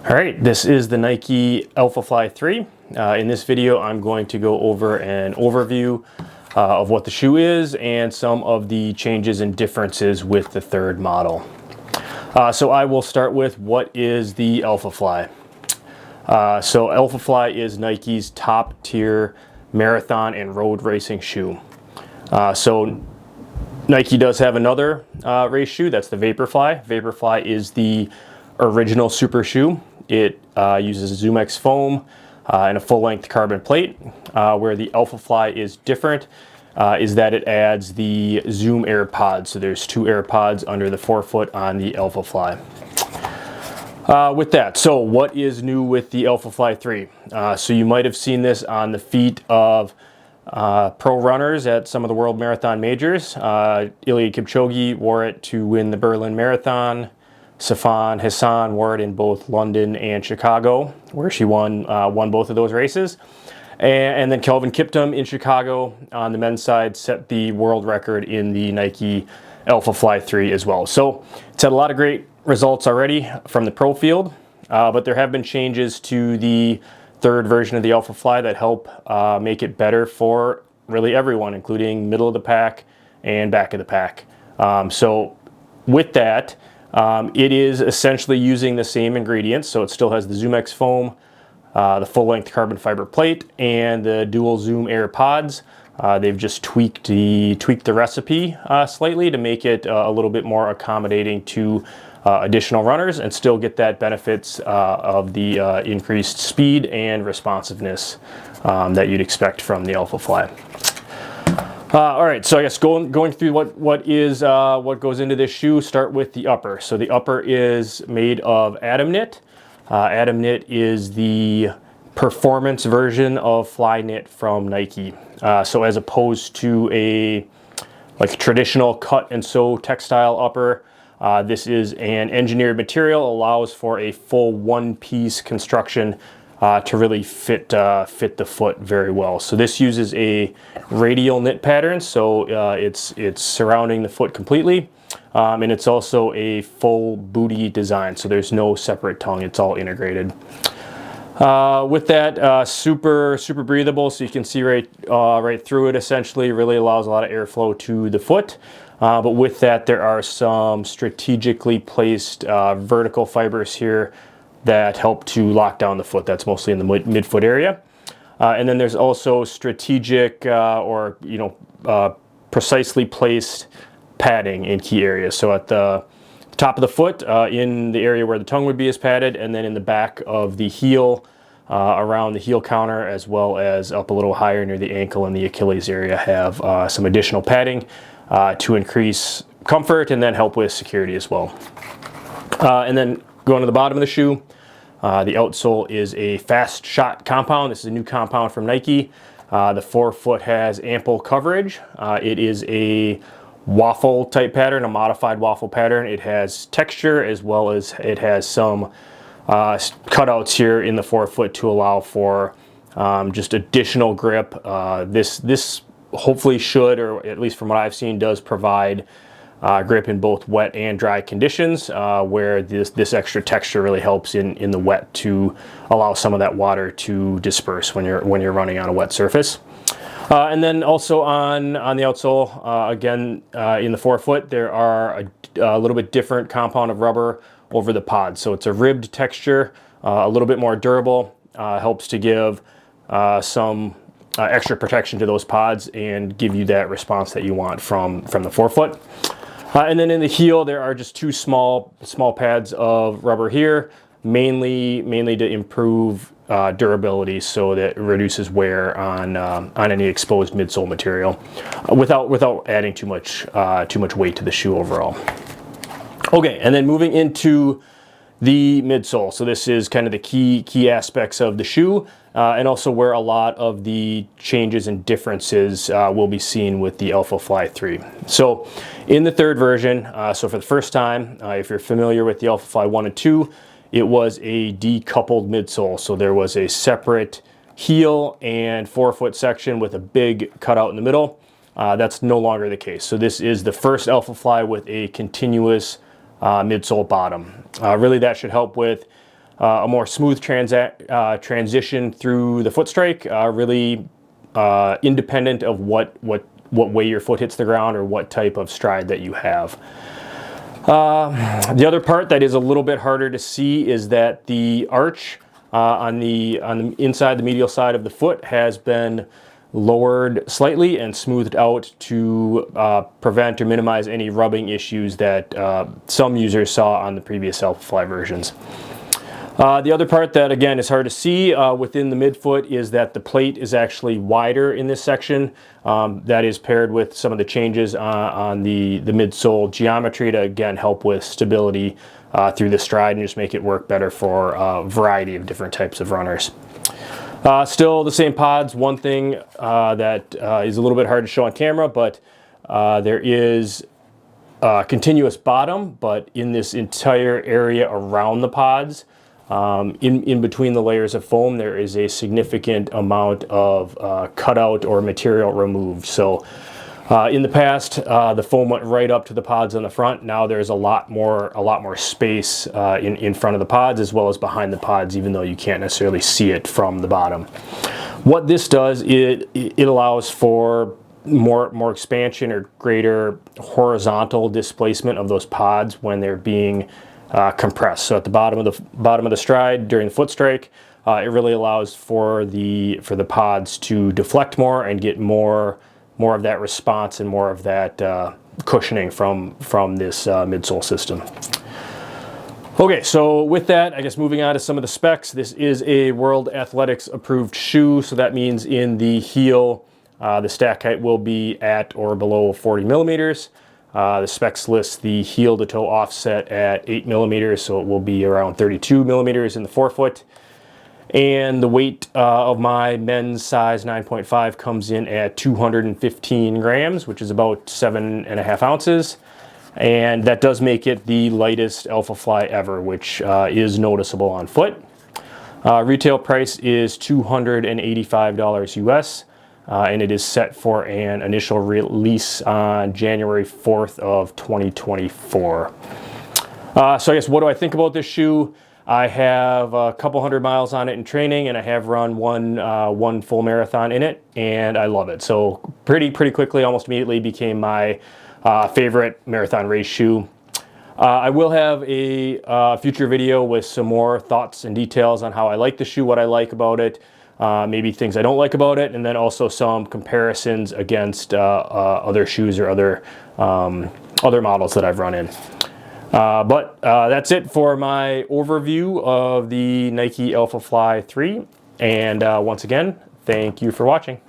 All right, this is the Nike Alphafly 3. In this video, I'm going to go over an overview of what the shoe is and some of the changes and differences with the third model. So I will start with what is the Alphafly. So Alphafly is Nike's top tier marathon and road racing shoe. So Nike does have another race shoe, that's the Vaporfly. Vaporfly is the original super shoe. It uses ZoomX foam and a full-length carbon plate. Where the Alphafly is different is that it adds the Zoom Air pods. So there's two air pods under the forefoot on the Alphafly. With that, so what is new with the Alphafly 3? So you might have seen this on the feet of pro runners at some of the world marathon majors. Eliud Kipchoge wore it to win the Berlin Marathon. Sifan Hassan wore it in both London and Chicago, where she won both of those races. And then Kelvin Kiptum in Chicago on the men's side set the world record in the Nike Alphafly 3 as well. So it's had a lot of great results already from the pro field, but there have been changes to the third version of the Alphafly that help make it better for really everyone, including middle of the pack and back of the pack. So with that, it is essentially using the same ingredients, so it still has the ZoomX foam, the full-length carbon fiber plate, and the dual Zoom Air pods. They've just tweaked the recipe slightly to make it a little bit more accommodating to additional runners and still get that benefits of the increased speed and responsiveness that you'd expect from the Alphafly. All right, so I guess going through what goes into this shoe. Start with the upper. So the upper is made of Atom Knit. Atom Knit is the performance version of Fly Knit from Nike. So as opposed to a traditional cut and sew textile upper, this is an engineered material, allows for a full one-piece construction to really fit the foot very well. So this uses a radial knit pattern, so it's surrounding the foot completely, and it's also a full booty design, so there's no separate tongue, it's all integrated. With that, super breathable, so you can see right through it. Essentially really allows a lot of airflow to the foot. But with that, there are some strategically placed vertical fibers here that help to lock down the foot. That's mostly in the midfoot area. And then there's also strategic precisely placed padding in key areas. So at the top of the foot, in the area where the tongue would be is padded, and then in the back of the heel, around the heel counter, as well as up a little higher near the ankle and the Achilles area, have some additional padding to increase comfort and then help with security as well. And then going to the bottom of the shoe, the outsole is a fast shot compound. This is a new compound from Nike. The forefoot has ample coverage. It is a waffle type pattern, a modified waffle pattern. It has texture as well as it has some cutouts here in the forefoot to allow for just additional grip. This hopefully should, or at least from what I've seen, does provide grip in both wet and dry conditions, where this extra texture really helps in the wet to allow some of that water to disperse when you're running on a wet surface. And then also on the outsole, again, in the forefoot, there are a little bit different compound of rubber over the pod. So it's a ribbed texture, a little bit more durable, helps to give some extra protection to those pods and give you that response that you want from the forefoot. And then in the heel, there are just two small pads of rubber here, mainly to improve durability, so that it reduces wear on any exposed midsole material, without adding too much weight to the shoe overall. Okay, and then moving into the midsole. So this is kind of the key aspects of the shoe, and also where a lot of the changes and differences will be seen with the Alphafly 3. So in the third version, so for the first time, if you're familiar with the Alphafly 1 and 2, it was a decoupled midsole. So there was a separate heel and forefoot section with a big cutout in the middle. That's no longer the case. So this is the first Alphafly with a continuous midsole bottom. Really that should help with a more smooth transition through the foot strike, really independent of what way your foot hits the ground or what type of stride that you have. The other part that is a little bit harder to see is that the arch on the inside, the medial side of the foot has been lowered slightly and smoothed out to prevent or minimize any rubbing issues that some users saw on the previous Alphafly versions. The other part that, again, is hard to see within the midfoot is that the plate is actually wider in this section. That is paired with some of the changes on the midsole geometry to, again, help with stability through the stride and just make it work better for a variety of different types of runners. Still the same pods. One thing that is a little bit hard to show on camera, but there is continuous bottom, but in this entire area around the pods, in between the layers of foam, there is a significant amount of cutout or material removed. So in the past, the foam went right up to the pods on the front. Now there's a lot more space in front of the pods as well as behind the pods, even though you can't necessarily see it from the bottom. What this does, it allows for more expansion or greater horizontal displacement of those pods when they're being compressed. So at the bottom of the stride during the foot strike, it really allows for the pods to deflect more and get more of that response and more of that cushioning from this midsole system. Okay, so with that, I guess moving on to some of the specs. This is a World Athletics approved shoe, so that means in the heel, the stack height will be at or below 40 millimeters. The specs list the heel to toe offset at 8 millimeters, so it will be around 32 millimeters in the forefoot. And the weight of my men's size 9.5 comes in at 215 grams, which is about 7.5 ounces. And that does make it the lightest Alphafly ever, which is noticeable on foot. Retail price is $285 US. And it is set for an initial release on January 4th of 2024. So I guess, what do I think about this shoe? I have a couple hundred miles on it in training, and I have run one full marathon in it, and I love it. So pretty quickly, almost immediately, became my favorite marathon race shoe. I will have a future video with some more thoughts and details on how I like the shoe, what I like about it, maybe things I don't like about it, and then also some comparisons against other shoes or other models that I've run in. But that's it for my overview of the Nike Alphafly 3. And once again, thank you for watching.